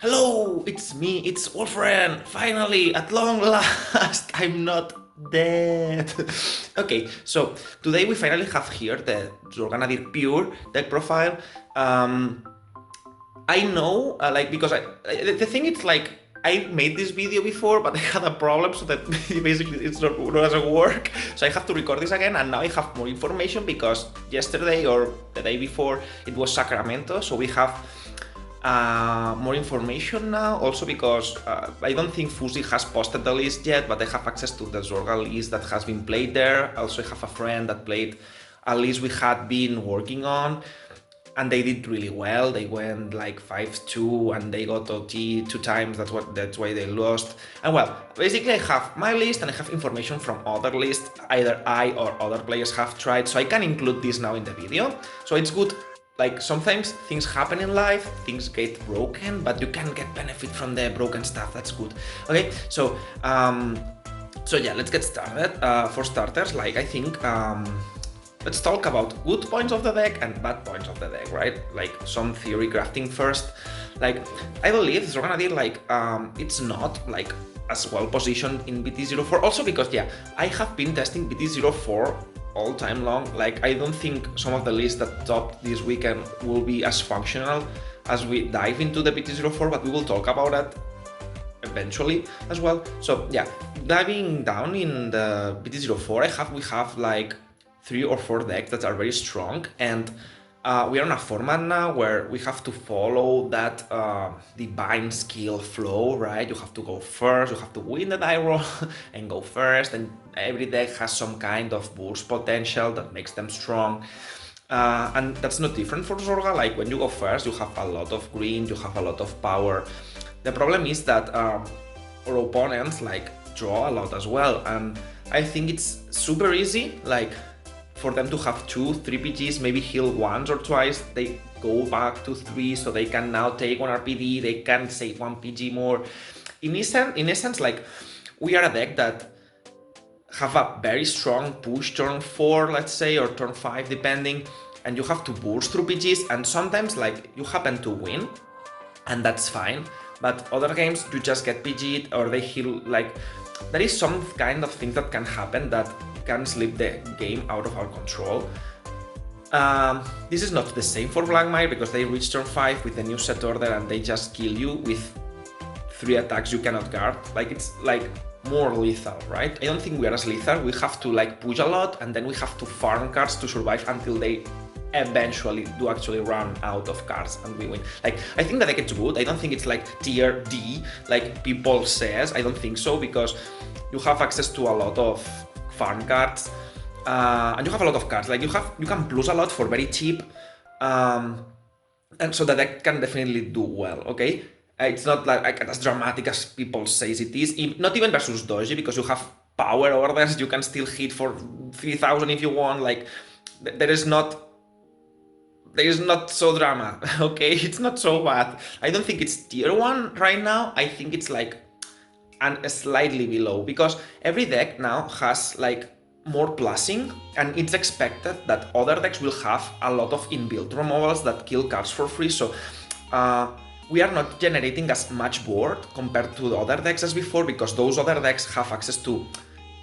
Hello, it's me, it's Wolfren. Finally, at long last, I'm not dead. Okay, so today we finally have here the Zorga Nadir pure deck profile. I know, because the thing is like, I made this video before, but I had a problem, so that basically it's not doesn't work. So I have to record this again, and now I have more information because yesterday or the day before it was Sacramento, so we have more information now. Also because I don't think Fuzi has posted the list yet, but I have access to the Zorga list that has been played there. Also, I have a friend that played a list we had been working on, and they did really well. They went like 5-2 and they got OT 2 times. That's why they lost. And well, basically I have my list and I have information from other lists either I or other players have tried, so I can include this now in the video. So it's good. Like, sometimes things happen in life, things get broken, but you can get benefit from the broken stuff. That's good. Okay, so yeah, let's get started. For starters, like, I think let's talk about good points of the deck and bad points of the deck, right? Like, some theory crafting first. Like, I believe Zorga Nadir, like, it's not like as well positioned in BT04. Also because, yeah, I have been testing BT04 all time long. Like, I don't think some of the lists that topped this weekend will be as functional as we dive into the BT04, but we will talk about that eventually as well. So yeah, diving down in the BT04, we have like 3 or 4 decks that are very strong, and we are in a format now where we have to follow that divine skill flow, right? You have to go first, you have to win the die roll and go first, and every deck has some kind of burst potential that makes them strong. And that's not different for Zorga. Like, when you go first, you have a lot of green, you have a lot of power. The problem is that our opponents like draw a lot as well, and I think it's super easy, like, for them to have 2-3 PGs, maybe heal once or twice, they go back to 3, so they can now take 1 RPD, they can save 1 PG more. In essence, like, we are a deck that have a very strong push turn 4, let's say, or turn 5, depending, and you have to burst through PGs, and sometimes, like, you happen to win, and that's fine, but other games you just get PG'd, or they heal, like, there is some kind of thing that can happen that can slip the game out of our control. This is not the same for Blackmire because they reach turn 5 with a new set order and they just kill you with 3 attacks you cannot guard. Like, it's like more lethal, right? I don't think we are as lethal. We have to like push a lot, and then we have to farm cards to survive until they eventually do actually run out of cards and we win. Like, I think that deck it's good. I don't think it's like tier D like people says. I don't think so, because you have access to a lot of farm cards, and you have a lot of cards. Like, you can plus a lot for very cheap, and so the deck can definitely do well. Okay, it's not like as dramatic as people say it is. Not even versus Doji, because you have power orders. You can still hit for 3000 if you want. Like, there is not so drama. Okay, it's not so bad. I don't think it's tier 1 right now. I think it's like and slightly below, because every deck now has like more plussing, and it's expected that other decks will have a lot of inbuilt removals that kill cards for free. So we are not generating as much board compared to the other decks as before, because those other decks have access to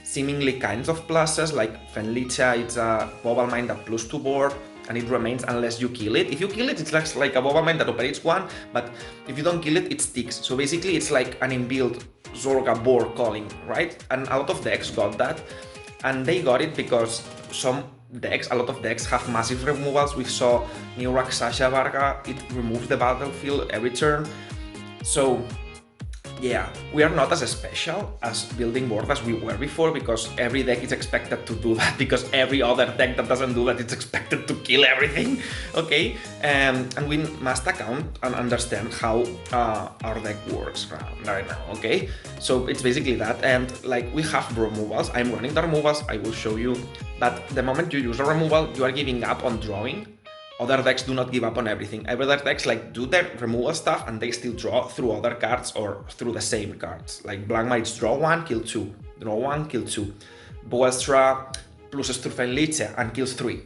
seemingly kinds of pluses, like Fenlicha, it's a Bobble Mine that plus 2 board, and it remains unless you kill it. If you kill it, it's like a Bobble Mine that operates 1, but if you don't kill it, it sticks. So basically it's like an inbuilt Zorga board calling, right? And a lot of decks got that, and they got it because a lot of decks have massive removals. We saw New Raksasha Varga, it removes the battlefield every turn. So yeah, we are not as special as building board as we were before, because every deck is expected to do that, because every other deck that doesn't do that is expected to kill everything. Okay, and we must account and understand how our deck works right now. Okay, so it's basically that, and like, we have removals. I'm running the removals, I will show you, but the moment you use a removal, you are giving up on drawing. Other decks do not give up on everything. Other decks like do their removal stuff and they still draw through other cards or through the same cards. Like, Blackmire's draw 1, kill 2, draw 1, kill 2. Boelstra pluses through Fenlicha and kills 3.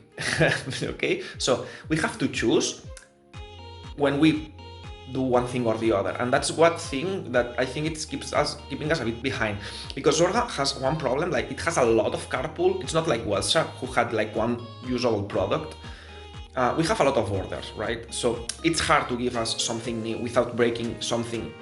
Okay, so we have to choose when we do one thing or the other, and that's one thing that I think it keeping us a bit behind, because Zorga has one problem, like it has a lot of card pool. It's not like Welsa, who had like one usable product. We have a lot of orders, right? So it's hard to give us something new without breaking something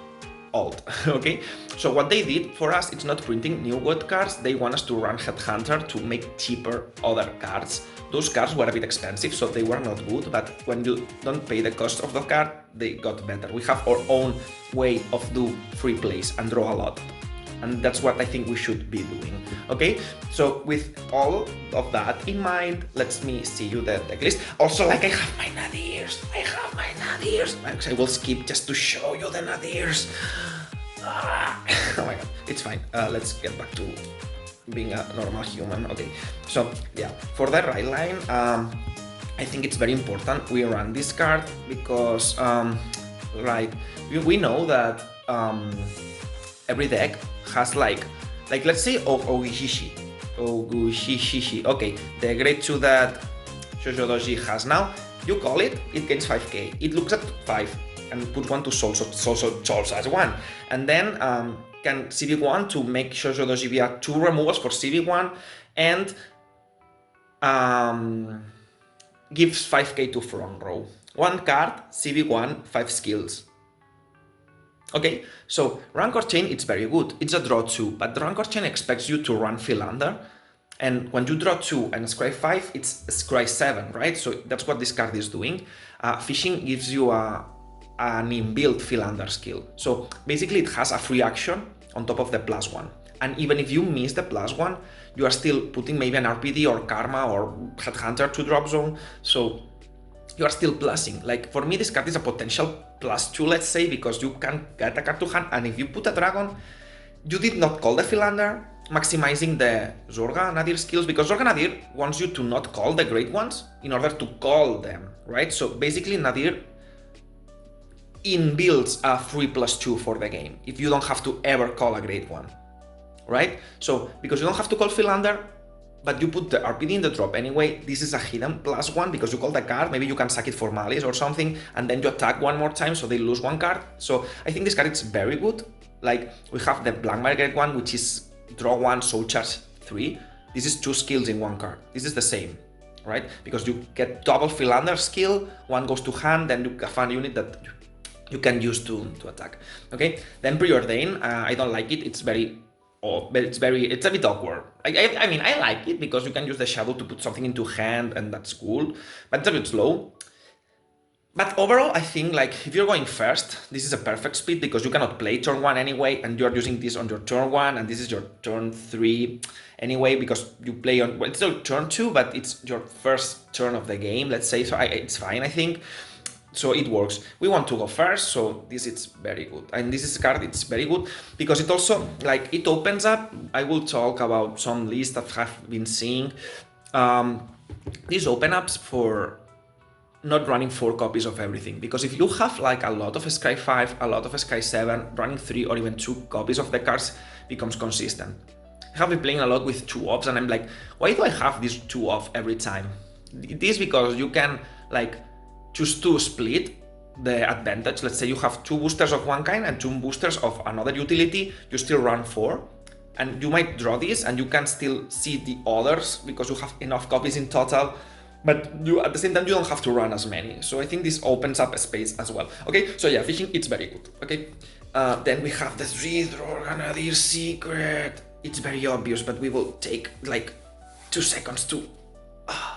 old, okay? So what they did for us, it's not printing new good cards. They want us to run Headhunter to make cheaper other cards. Those cards were a bit expensive, so they were not good, but when you don't pay the cost of the card, they got better. We have our own way of do free plays and draw a lot. And that's what I think we should be doing, okay? So with all of that in mind, let me see you the deck list. Also, like I have my Nadirs, I will skip just to show you the Nadirs. Oh my god, it's fine. Let's get back to being a normal human, okay? So yeah, for the right line, I think it's very important we run this card because, right, we know that every deck has like let's say Ogishishi, okay, the grade 2 that Shoujo Doji has now, you call it, it gains 5k, it looks at 5 and puts 1 to soul, so as 1, and then can CV1 to make Shoujo Doji via 2 removals for CV1, and gives 5k to front row. 1 card, CV1, 5 skills. Okay, so Rancor Chain, it's very good. It's a draw 2, but the Rancor Chain expects you to run Philander, and when you draw 2 and scry 5, it's scry 7, right? So that's what this card is doing. Fishing gives you an inbuilt Philander skill. So basically it has a free action on top of the +1. And even if you miss the +1, you are still putting maybe an RPD or Karma or Headhunter to drop zone. So you are still plussing. Like for me, this card is a potential +2, let's say, because you can get a card to hand, and if you put a dragon, you did not call the Philander, maximizing the Zorga Nadir skills, because Zorga Nadir wants you to not call the great ones in order to call them, right? So basically Nadir inbuilds a free +2 for the game, if you don't have to ever call a great one, right? So because you don't have to call Philander, but you put the RPD in the drop anyway, this is a hidden +1 because you call the card, maybe you can sack it for Malice or something, and then you attack one more time so they lose 1 card. So I think this card is very good. Like we have the Black Market one, which is draw 1, soul charge 3. This is 2 skills in 1 card. This is the same, right? Because you get double Philander skill, 1 goes to hand, then you have a unit that you can use to attack. Okay, then Preordain, I don't like it. It's a bit awkward. I mean, I like it because you can use the shadow to put something into hand, and that's cool, but it's a bit slow. But overall, I think like if you're going first, this is a perfect speed because you cannot play turn 1 anyway, and you're using this on your turn 1, and this is your turn 3 anyway because you play on, well, it's your turn 2, but it's your first turn of the game, let's say, so it's fine, I think. So it works. We want to go first, so this is very good. And this is a card, it's very good because it also, like, it opens up. I will talk about some lists that I've been seeing. These open ups for not running 4 copies of everything. Because if you have like a lot of Sky 5, a lot of Sky 7, running 3 or even 2 copies of the cards becomes consistent. I have been playing a lot with 2 offs, and I'm like, why do I have this 2 off every time? It is because you can like choose to split the advantage. Let's say you have 2 boosters of one kind and 2 boosters of another utility, you still run 4, and you might draw this and you can still see the others because you have enough copies in total, but you at the same time you don't have to run as many. So I think this opens up a space as well. Okay, so yeah, fishing, it's very good. Okay, then we have the 3 Zorga Nadir secret. It's very obvious, but we will take like 2 seconds to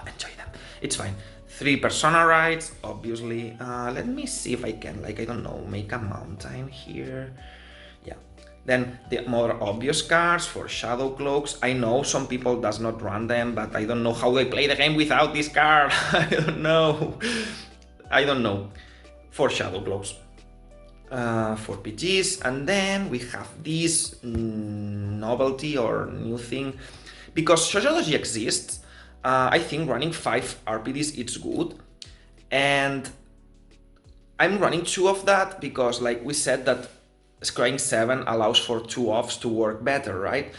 enjoy them. It's fine. 3 persona rights, obviously. Let me see if I can, like, I don't know, make a mountain here. Yeah. Then the more obvious cards for Shadow Cloaks. I know some people does not run them, but I don't know how they play the game without this card. I don't know. For Shadow Cloaks. For PGs. And then we have this novelty or new thing. Because Shoujo Doji exists, I think running 5 RPDs it's good, and I'm running 2 of that because, like we said, that scrying 7 allows for 2 offs to work better, right?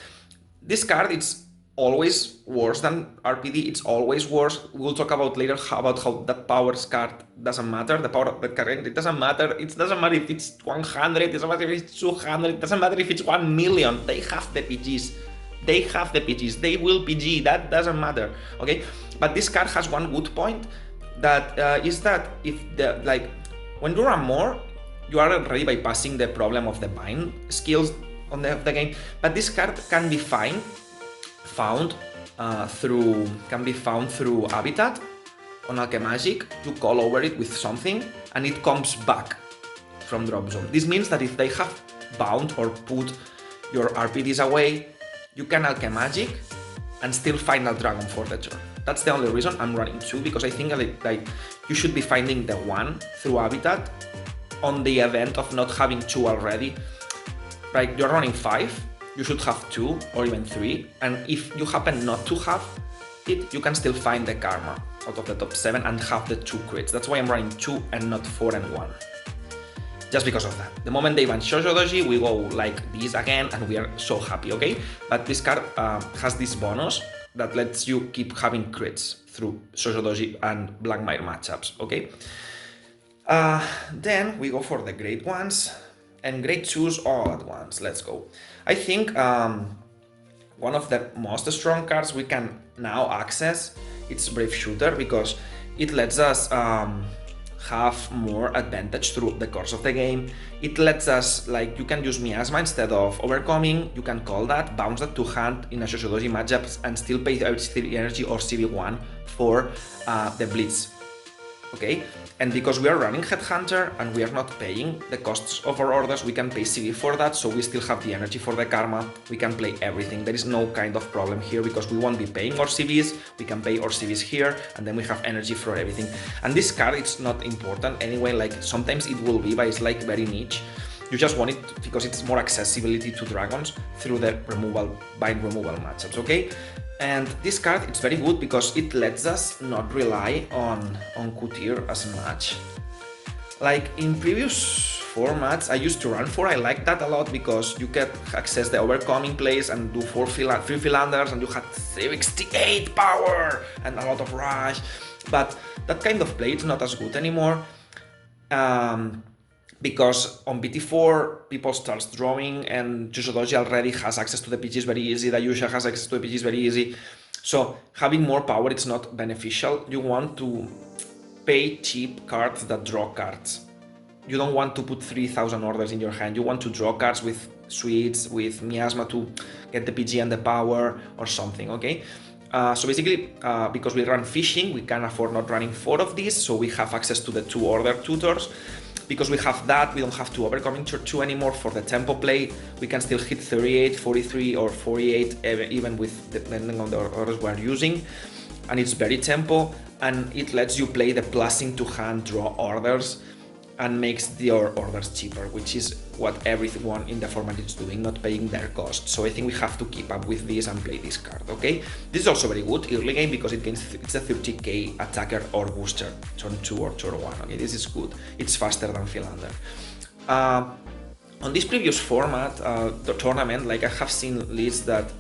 This card, it's always worse than RPD. It's always worse. We'll talk about later about how the power card doesn't matter. The power of the card, it doesn't matter. It doesn't matter if it's 100. It doesn't matter if it's 200. It doesn't matter if it's 1 million. They have the PGs. They have the PGs. They will PG. That doesn't matter. Okay. But this card has one good point. That is that if the when you run more, you are already bypassing the problem of the bind skills on the game. But this card can be found through Habitat on Alchemagic. You call over it with something and it comes back from drop zone. This means that if they have bound or put your RPDs away, you can Alchemagic and still find a dragon for the turn. That's the only reason I'm running 2, because I think like you should be finding the 1 through Habitat on the event of not having 2 already. Right, you're running 5, you should have 2 or even 3, and if you happen not to have it, you can still find the Karma out of the top 7 and have the 2 crits. That's why I'm running 2 and not 4 and 1. Just because of that. The moment they ban Shoujo Doji, we go like this again and we are so happy, okay? But this card has this bonus that lets you keep having crits through Shoujo Doji and Black Mire matchups, okay? Then we go for the great ones and great 2s all at once. Let's go. I think one of the most strong cards we can now access, it's Brave Shooter, because it lets us have more advantage through the course of the game. It lets us, like, you can use Miasma instead of Overcoming, you can call that, bounce that to hand in a Shoujo Doji matchup and still pay the energy or CV1 for the Blitz, okay? And because we are running Headhunter and we are not paying the costs of our orders, we can pay CV for that, so we still have the energy for the Karma, we can play everything. There is no kind of problem here because we won't be paying our CVs, we can pay our CVs here, and then we have energy for everything. And this card, it's not important anyway, like sometimes it will be, but it's like very niche. You just want it because it's more accessibility to dragons through the bind removal matchups, okay? And this card, it's very good because it lets us not rely on Kutir as much. Like in previous formats, I used to run 4, I like that a lot because you can access the Overcoming plays and do 3 Philanders and you had 68 power and a lot of rush. But that kind of play is not as good anymore. Because on BT4, people start drawing and Shoujo Doji already has access to the PGs very easy, Dayusha has access to the PGs very easy. So having more power, it's not beneficial. You want to pay cheap cards that draw cards. You don't want to put 3,000 orders in your hand. You want to draw cards with Sweets, with Miasma to get the PG and the power or something, okay? So basically, because we run fishing, we can afford not running 4 of these, so we have access to the 2 order tutors. Because we have that, we don't have to Overcoming Tier 2 anymore for the tempo play. We can still hit 38, 43 or 48 even with depending on the orders we're using. And it's very tempo and it lets you play the plussing to hand draw orders and makes your orders cheaper, which is what everyone in the format is doing, not paying their cost. So I think we have to keep up with this and play this card, okay? This is also very good early game because it's a 30k attacker or booster, turn 2 or turn 1, okay? This is good. It's faster than Philander. On this previous format, the tournament, like I have seen lists that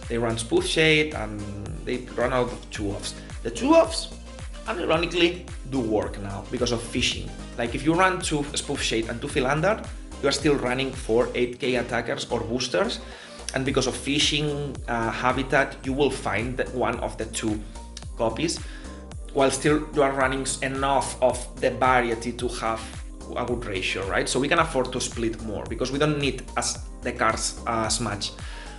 they run Spoof Shade and they run out of 2-offs. The 2-offs, unironically, do work now because of fishing. Like if you run 2 Spoof Shade and 2 Philander, you are still running 4 8k attackers or boosters, and because of fishing Habitat, you will find one of the 2 copies, while still you are running enough of the variety to have a good ratio, right? So we can afford to split more because we don't need the cards as much.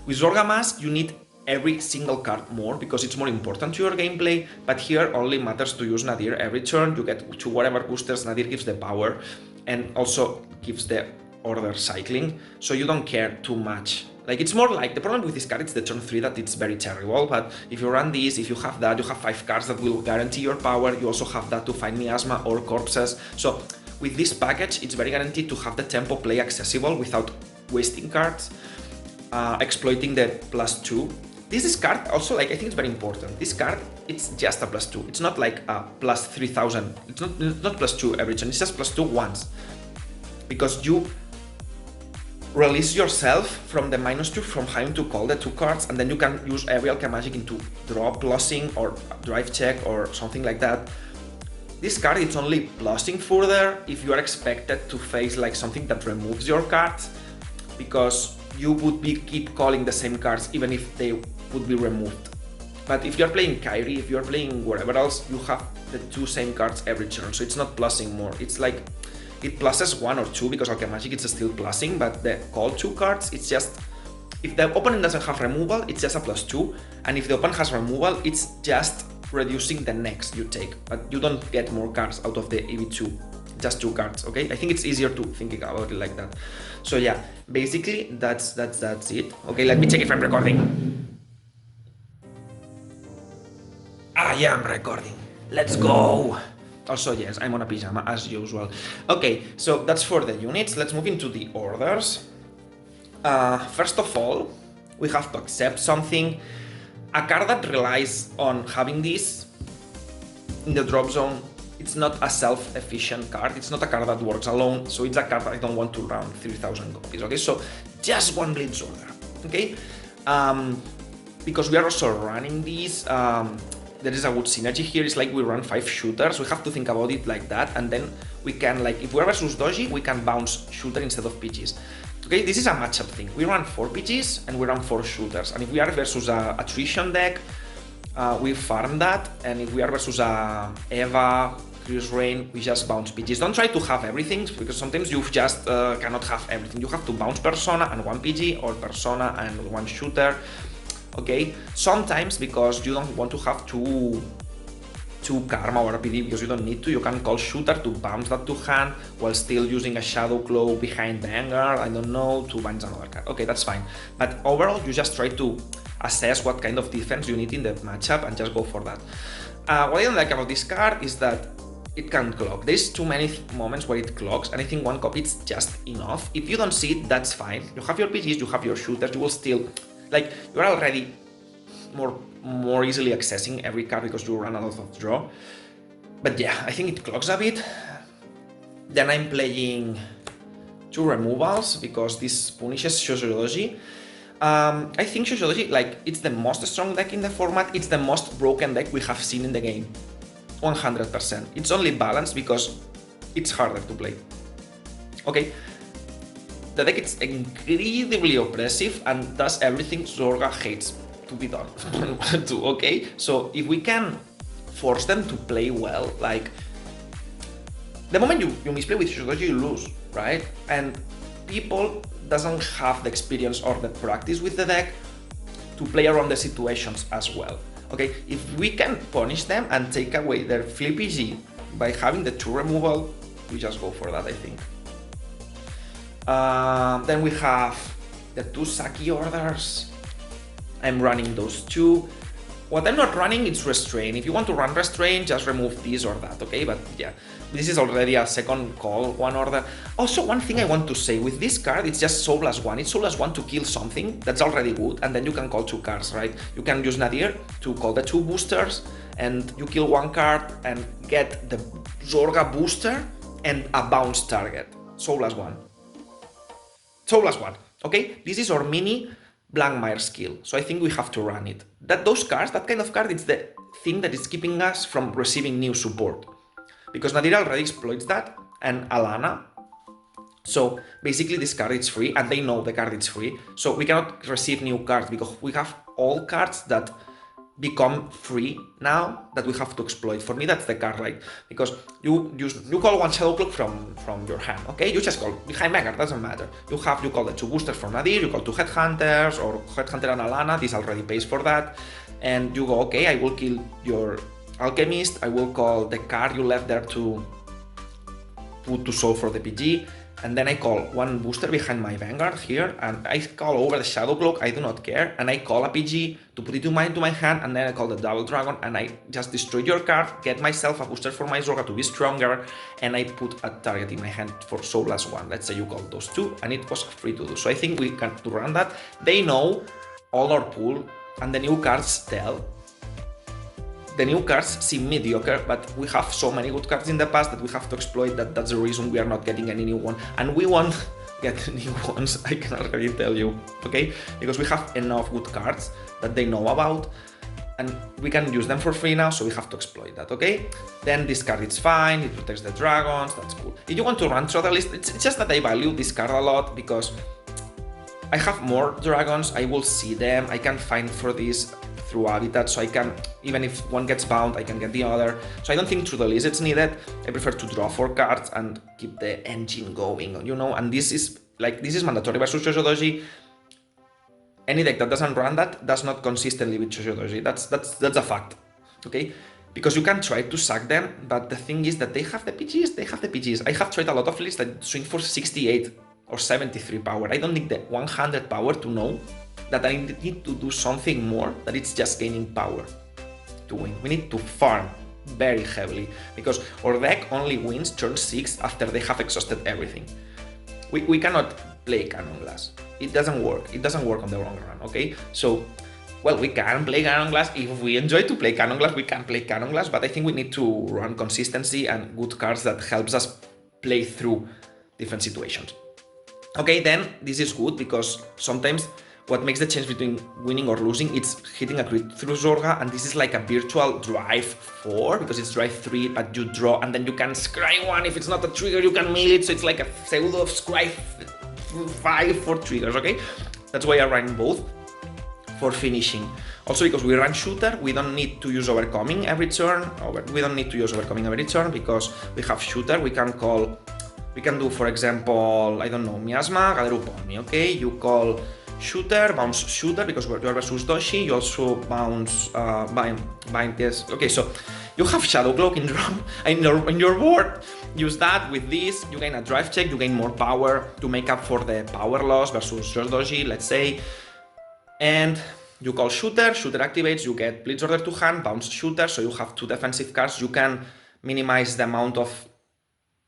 With Zorga Mask, you need every single card more because it's more important to your gameplay, but here only matters to use Nadir every turn. You get to whatever boosters, Nadir gives the power and also gives the order cycling, so you don't care too much. Like it's more like, the problem with this card is the turn 3 that it's very terrible, but if you run this, if you have that, you have 5 cards that will guarantee your power, you also have that to find Miasma or Corpses. So with this package, it's very guaranteed to have the tempo play accessible without wasting cards, exploiting the +2. This is card also, like, I think it's very important. This card, it's just a +2. It's not like a +3000. It's not +2 every turn. It's just +2 once. Because you release yourself from the -2 from having to call the 2 cards, and then you can use every Alchemagic into draw plussing or drive check or something like that. This card is only plussing further if you are expected to face like something that removes your cards, because you would be keep calling the same cards even if they would be removed. But if you're playing Kyrie, if you're playing whatever else, you have the 2 same cards every turn, so it's not plussing more. It's like it pluses 1 or 2 because Alchemagic is still plussing, but the call 2 cards, it's just, if the opponent doesn't have removal, it's just a +2, and if the opponent has removal, it's just reducing the next you take, but you don't get more cards out of the EV2, just 2 cards, okay? I think it's easier to think about it like that. So yeah, basically that's it. Okay, let me check if I'm recording. Yeah, I'm recording. Let's go. Also, yes, I'm on a pyjama as usual. Okay, so that's for the units. Let's move into the orders. First of all, we have to accept something. A card that relies on having this in the drop zone, it's not a self-efficient card. It's not a card that works alone, so it's a card that I don't want to run 3,000 copies, okay? So just one Blitz order, okay? Because we are also running these, there is a good synergy here. It's like we run 5 shooters. We have to think about it like that, and then we can, like, if we're versus Doji, we can bounce shooter instead of PGs. Okay, this is a matchup thing. We run 4 PGs and we run 4 shooters. And if we are versus a attrition deck, we farm that. And if we are versus a Eva, Chris Rain, we just bounce PGs. Don't try to have everything, because sometimes you just cannot have everything. You have to bounce Persona and 1 PG, or Persona and 1 shooter. Okay, sometimes because you don't want to have two Karma or PD, because you don't need to, you can call shooter to bounce that to hand while still using a Shadow Claw behind Vanguard, I don't know, to bounce another card. Okay, that's fine. But overall, you just try to assess what kind of defense you need in the matchup and just go for that. What I don't like about this card is that it can clock. There's too many moments where it clocks, and I think 1 copy is just enough. If you don't see it, that's fine. You have your PGs, you have your shooters, you will still, like, you're already more easily accessing every card because you run a lot of draw. But yeah, I think it clocks a bit. Then I'm playing 2 removals because this punishes Sociology. I think Sociology, like, it's the most strong deck in the format. It's the most broken deck we have seen in the game. 100%. It's only balanced because it's harder to play. Okay. The deck is incredibly oppressive and does everything Zorga hates to be done. Okay? So if we can force them to play well, like, the moment you misplay with Sociology, you lose, right? And people doesn't have the experience or the practice with the deck to play around the situations as well. Okay, if we can punish them and take away their flip EG by having the 2 removal, we just go for that, I think. Then we have the 2 Saki orders. I'm running those 2. What I'm not running is Restrain. If you want to run Restrain, just remove this or that, okay? But yeah, this is already a second call, 1 order. Also, one thing I want to say, with this card, it's just Soul +1. It's Soul +1 to kill something, that's already good, and then you can call 2 cards, right? You can use Nadir to call the 2 boosters, and you kill 1 card and get the Zorga booster and a bounce target. Soul +1. Soul +1, okay? This is our mini Blankmire skill, so I think we have to run it. Those cards, that kind of card, it's the thing that is keeping us from receiving new support. Because Nadir already exploits that, and Alana. So basically this card is free, and they know the card is free, so we cannot receive new cards, because we have all cards that become free now that we have to exploit. For me, that's the card, right? Because you call 1 Shadow Cloak from your hand, okay? You just call behind Vanguard, doesn't matter. You call the 2 boosters from Nadir, you call 2 Headhunters, or Headhunter and Alana, this already pays for that. And you go, okay, I will kill your Alchemist, I will call the card you left there to put to solve for the PG, and then I call 1 booster behind my Vanguard here, and I call over the Shadow Cloak, I do not care, and I call a PG to put it into my hand, and then I call the Double Dragon, and I just destroy your card, get myself a booster for my Zorga to be stronger, and I put a target in my hand for Soul +1. Let's say you call those 2, and it was free to do. So I think we can run that. They know all our pool, and the new cards tell. The new cards seem mediocre, but we have so many good cards in the past that we have to exploit that. That's the reason we are not getting any new one. And we want get new ones, I can already tell you, okay? Because we have enough good cards that they know about, and we can use them for free now, so we have to exploit that, okay? Then this card is fine, it protects the dragons, that's cool. If you want to run through the list, it's just that I value this card a lot because I have more dragons, I will see them, I can find for this through habitat, so I can, even if one gets bound, I can get the other. So I don't think through the list it's needed. I prefer to draw 4 cards and keep the engine going, you know, and this is mandatory versus Shoujo Doji. Any deck that doesn't run that does not consistently with Shoujo Doji. That's a fact, okay? Because you can try to sack them, but the thing is that they have the PGs, I have tried a lot of lists that swing for 68 or 73 power. I don't need the 100 power to know that I need to do something more, that it's just gaining power to win. We need to farm very heavily, because our deck only wins turn 6 after they have exhausted everything. We cannot play Cannon Glass. It doesn't work. It doesn't work on the long run, okay? So, well, we can play Cannon Glass. If we enjoy to play Cannon Glass, we can play Cannon Glass, but I think we need to run consistency and good cards that helps us play through different situations. Okay, then this is good because sometimes what makes the change between winning or losing, it's hitting a crit through Zorga, and this is like a virtual drive 4, because it's drive 3, but you draw, and then you can scry 1, if it's not a trigger, you can mill it, so it's like a pseudo scry 5 for triggers, okay? That's why I run both for finishing. Also because we run shooter, we don't need to use overcoming every turn, because we have shooter, we can do, for example, I don't know, Miasma, Gaderupon, okay? You call shooter, bounce shooter, because you are versus Doshi, you also bounce bind this. Okay, so you have Shadow Cloak in your board, use that with this, you gain a drive check, you gain more power to make up for the power loss versus your Doshi, let's say, and you call shooter activates, you get Blitz Order to hand, bounce shooter, so you have 2 defensive cards, you can minimize the amount of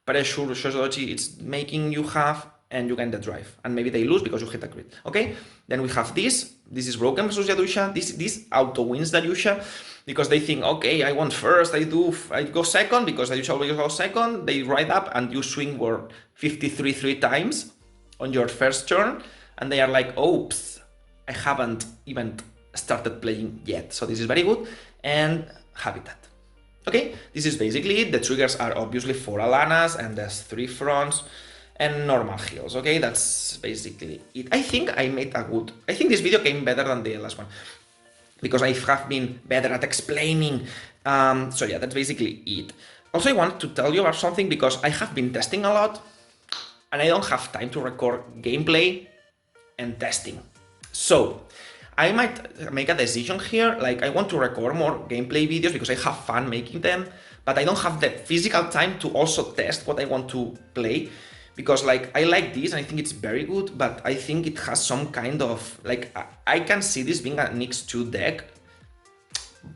pressure Shodoji it's making you have, and you gain the drive, and maybe they lose because you hit a crit, okay? Then we have this is broken versus Yadusha, this auto wins Yadusha, because they think, okay, I won first, I go second, because Yadusha always goes second, they ride up, and you swing for 53 3 times on your first turn, and they are like, oops, I haven't even started playing yet, so this is very good, and Habitat. Okay, this is basically it. The triggers are obviously 4 Alanas, and there's 3 fronts, and normal heals, okay? That's basically it. I think this video came better than the last one, because I have been better at explaining, so yeah, that's basically it. Also, I wanted to tell you about something, because I have been testing a lot, and I don't have time to record gameplay and testing. So, I might make a decision here, like I want to record more gameplay videos because I have fun making them, but I don't have the physical time to also test what I want to play, because like I like this and I think it's very good, but I think it has some kind of, like, I can see this being a Nyx 2 deck,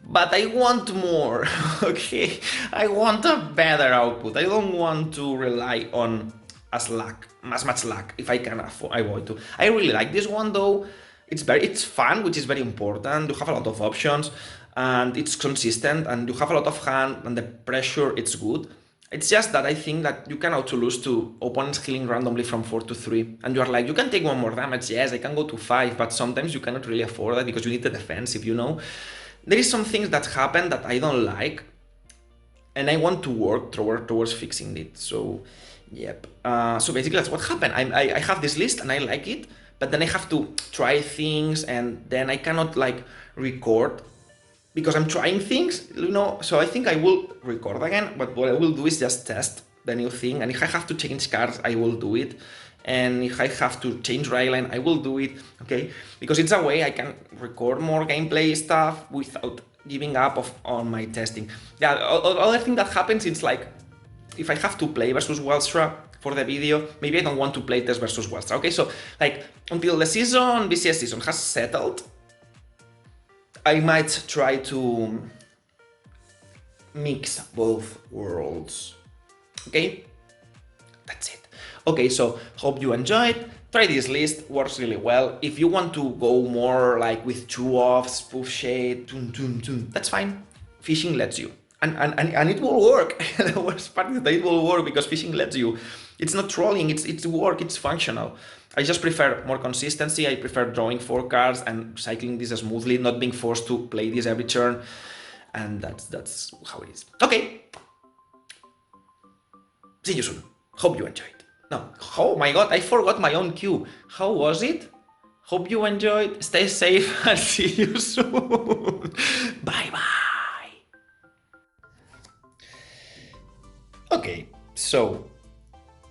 but I want more, okay? I want a better output. I don't want to rely on as much luck if I can avoid to. I really like this one though. It's fun, which is very important. You have a lot of options, and it's consistent, and you have a lot of hand, and the pressure, it's good. It's just that I think that you can auto lose to opponents healing randomly from 4 to 3, and you are like, you can take 1 more damage, yes, I can go to 5, but sometimes you cannot really afford that because you need the defensive, you know? There is some things that happen that I don't like, and I want to work towards fixing it, so, yep. So basically that's what happened. I have this list, and I like it, but then I have to try things, and then I cannot like record because I'm trying things, you know, so I think I will record again, but what I will do is just test the new thing, and if I have to change cards, I will do it, and if I have to change Rayline, I will do it, okay, because it's a way I can record more gameplay stuff without giving up on my testing. The other thing that happens is like, if I have to play versus Welstra for the video, maybe I don't want to play test versus Welstra, okay, so like until the BCS season has settled, I might try to mix both worlds, okay, that's it. Okay, so hope you enjoyed, try this list, works really well. If you want to go more like with 2 offs, spoof shade, that's fine, fishing lets you. And it will work. The worst part is that it will work because fishing lets you. It's not trolling, it's work, it's functional. I just prefer more consistency. I prefer drawing 4 cards and cycling this smoothly, not being forced to play this every turn. And that's how it is. Okay. See you soon. Hope you enjoyed. No, oh my god, I forgot my own cue. How was it? Hope you enjoyed. Stay safe and see you soon. Bye bye. Okay, so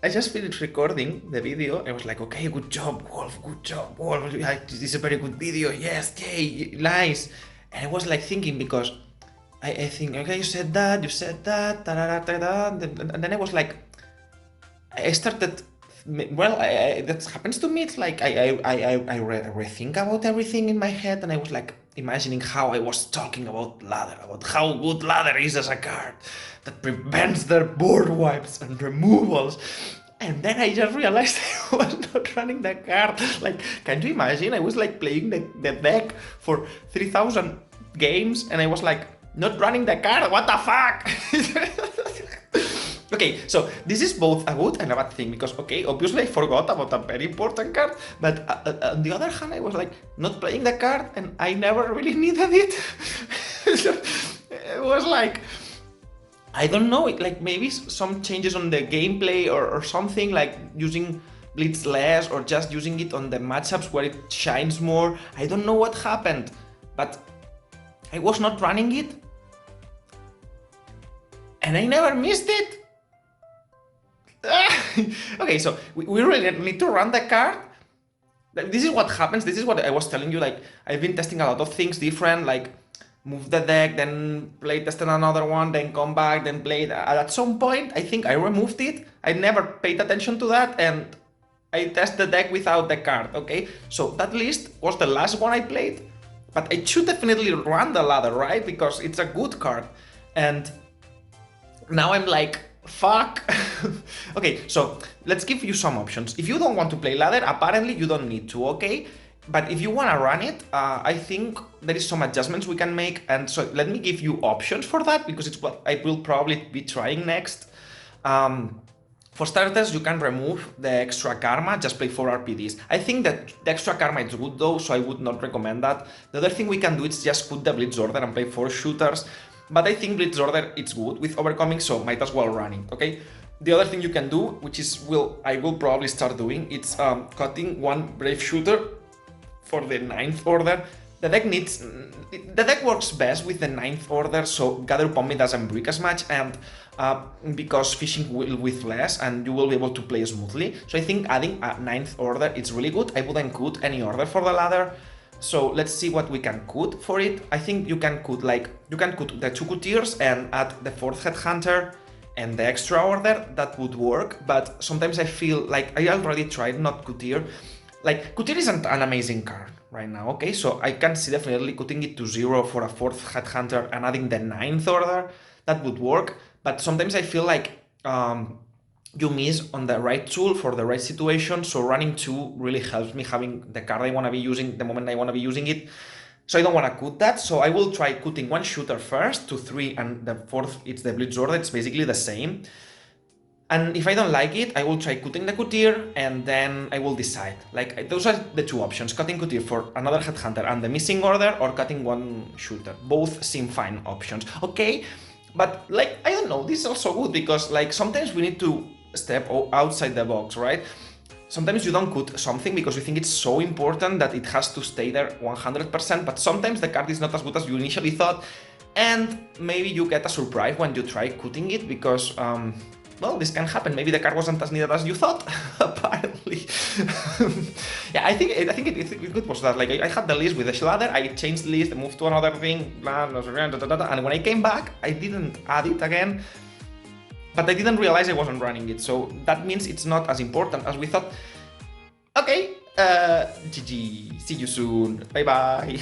I just finished recording the video. I was like, okay, good job, Wolf, good job, Wolf. This is a very good video. Yes, yay, nice. And I was like thinking because I think, okay, you said that, da, da, da, da, da, and then I was like, I started, well, that happens to me. It's like I rethink about everything in my head, and I was like imagining how I was talking about ladder, about how good ladder is as a card that prevents their board wipes and removals. And then I just realized I was not running the card. Like, can you imagine? I was like playing the deck for 3,000 games, and I was like not running the card. What the fuck? Okay, so this is both a good and a bad thing because, okay, obviously I forgot about a very important card, but on the other hand, I was like not playing the card and I never really needed it. So it was like, I don't know, like maybe some changes on the gameplay or something, like using Blitz less or just using it on the matchups where it shines more. I don't know what happened, but I was not running it and I never missed it. Okay, so we really need to run the card. This is what happens. This is what I was telling you. Like, I've been testing a lot of things different, like move the deck, then play tested another one, then come back, then play it. At some point, I think I removed it. I never paid attention to that, and I test the deck without the card. Okay, so that list was the last one I played, but I should definitely run the ladder, right? Because it's a good card, and now I'm like, fuck. Okay, so let's give you some options. If you don't want to play ladder, apparently you don't need to, okay? But if you want to run it, I think there is some adjustments we can make, and so let me give you options for that because it's what I will probably be trying next. For starters, you can remove the extra karma, just play 4 RPDs. I think that the extra karma is good though, so I would not recommend that. The other thing we can do is just put the Blitz order and play 4 shooters. But I think Blitz order it's good with overcoming, so might as well run it, okay? The other thing you can do, which is I will probably start doing, it's cutting 1 Brave Shooter for the 9th order. The deck works best with the 9th order, so Gather Upon Me doesn't break as much, and because fishing will with less, and you will be able to play smoothly. So I think adding a 9th order is really good. I wouldn't cut any order for the ladder. So let's see what we can cut for it. I think you can cut the 2 coutiers and add the 4th Headhunter and the extra order. That would work, but sometimes I feel like I already tried not coutier. Like, coutier isn't an amazing card right now, okay? So I can see definitely cutting it to 0 for a 4th Headhunter and adding the 9th order. That would work, but sometimes I feel like you miss on the right tool for the right situation, so running 2 really helps me having the card I want to be using the moment I want to be using it. So I don't want to cut that, so I will try cutting 1 shooter first to 3, and the 4th, it's the Blitz order, it's basically the same. And if I don't like it, I will try cutting the coutier, and then I will decide. Like, those are the 2 options, cutting coutier for another Headhunter and the missing order, or cutting 1 shooter. Both seem fine options, okay? But, like, I don't know, this is also good, because, like, sometimes we need to step outside the box, right? Sometimes you don't cut something because you think it's so important that it has to stay there 100%, but sometimes the card is not as good as you initially thought, and maybe you get a surprise when you try cutting it because, well, this can happen. Maybe the card wasn't as needed as you thought, apparently. Yeah, I think it was that. Like, I had the list with the ladder, I changed the list, moved to another thing, and when I came back, I didn't add it again. But I didn't realize I wasn't running it, so that means it's not as important as we thought. Okay, GG, see you soon, bye bye.